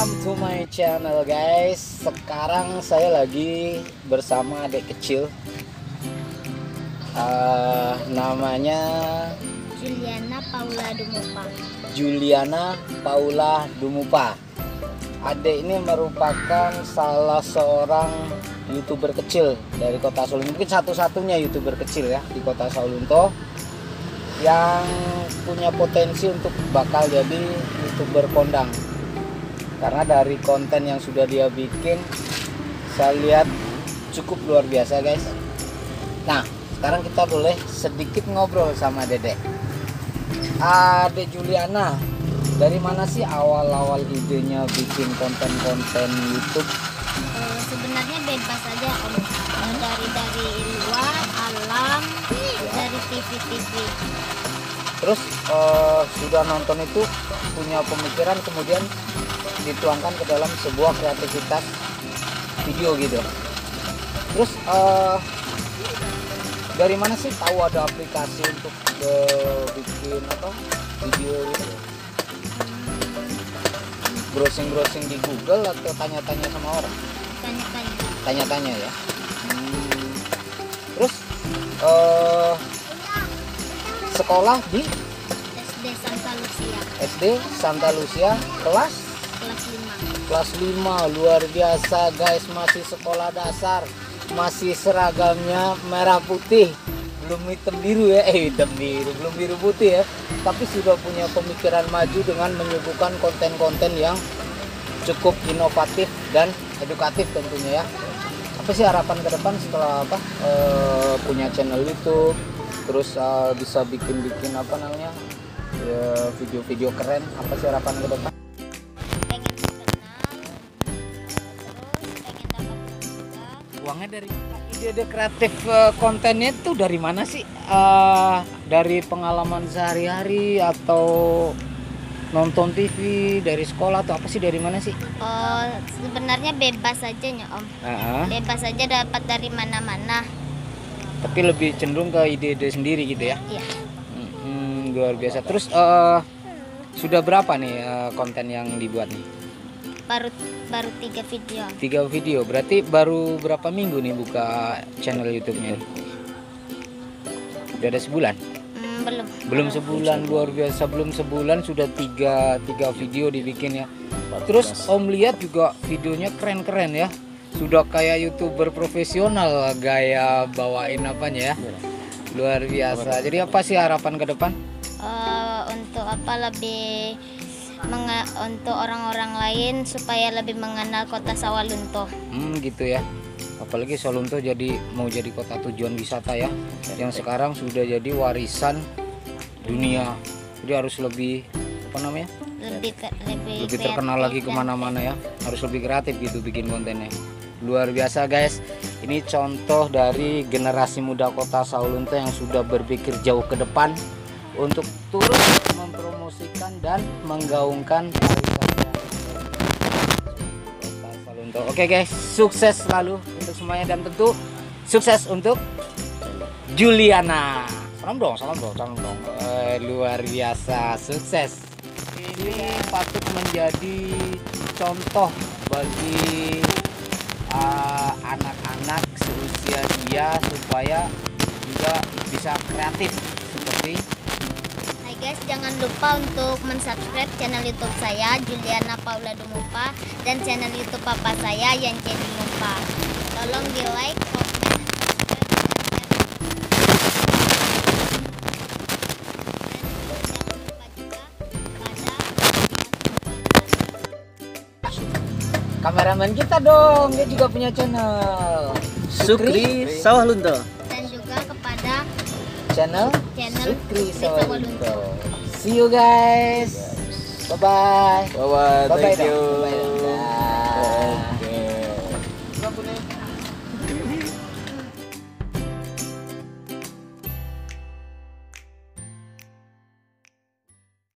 Welcome to my channel guys. Sekarang saya lagi bersama adik kecil, namanya Juliana Paula Dumupa. Juliana Paula Dumupa. Adik ini merupakan salah seorang YouTuber kecil dari Kota Sawalunto, mungkin satu-satunya YouTuber kecil ya di Kota Sawalunto yang punya potensi untuk bakal jadi YouTuber kondang. Karena dari konten yang sudah dia bikin, saya lihat cukup luar biasa guys. Nah, sekarang kita boleh sedikit ngobrol sama Dedek. Adek Juliana, dari mana sih awal-awal idenya bikin konten-konten YouTube? Sebenarnya bebas aja Om. Dari luar, alam, dari TV. Terus sudah nonton itu punya pemikiran kemudian dituangkan ke dalam sebuah kreativitas video gitu. Terus dari mana sih tahu ada aplikasi untuk bikin apa video gitu? Browsing di Google atau tanya-tanya sama orang? Tanya-tanya ya. Terus sekolah di SD Santa Lucia. SD Santa Lucia kelas 5. Luar biasa guys, masih sekolah dasar, masih seragamnya merah putih, belum hitam biru ya, belum biru putih ya, tapi sudah punya pemikiran maju dengan menyuguhkan konten-konten yang cukup inovatif dan edukatif tentunya ya. Apa sih harapan ke depan setelah punya channel YouTube, terus bisa bikin apa namanya ya, video-video keren? Apa sih harapan ke depan? Pengen terkenal, terus pengen dapat juga. Uangnya dari ide kreatif kontennya itu dari mana sih? Dari pengalaman sehari-hari atau nonton TV, dari sekolah atau apa sih, dari mana sih? Sebenarnya bebas aja ya Om. Bebas aja dapat dari mana-mana. Tapi lebih cenderung ke ide-ide sendiri gitu ya? Iya. Luar biasa. Terus sudah berapa nih konten yang dibuat nih? Baru 3 video. 3 video. Berarti baru berapa minggu nih buka channel YouTube-nya? Udah ada sebulan? Belum sebulan. Luar biasa, belum sebulan sudah tiga video dibikin ya. Terus Om lihat juga videonya keren-keren ya. Sudah kayak YouTuber profesional gaya bawain apanya ya. Luar biasa. Jadi apa sih harapan ke depan? Untuk untuk orang-orang lain supaya lebih mengenal Kota Sawalunto. Gitu ya. Apalagi Sawalunto mau jadi kota tujuan wisata ya, yang sekarang sudah jadi warisan dunia. Jadi harus lebih lebih terkenal lagi kemana-mana ya, harus lebih kreatif gitu bikin kontennya. Luar biasa guys, ini contoh dari generasi muda Kota Sawalunto yang sudah berpikir jauh ke depan untuk turut mempromosikan dan menggaungkan pariwisata Kota Sawalunto. Oke guys, sukses selalu untuk semuanya dan tentu sukses untuk Juliana. Salam dong. Luar biasa, sukses. Ini patut menjadi contoh bagi anak-anak seusia dia supaya juga bisa kreatif seperti. Hai guys, jangan lupa untuk mensubscribe channel YouTube saya Juliana Paula Dumupa dan channel YouTube papa saya Yance Dumupa. Tolong di like, komen, Kameramen kita dong, dia juga punya channel Sukri Sawalunto. dan juga kepada channel Sukri Sawalunto. See you guys. Bye bye. Thank you. Bye. Oke.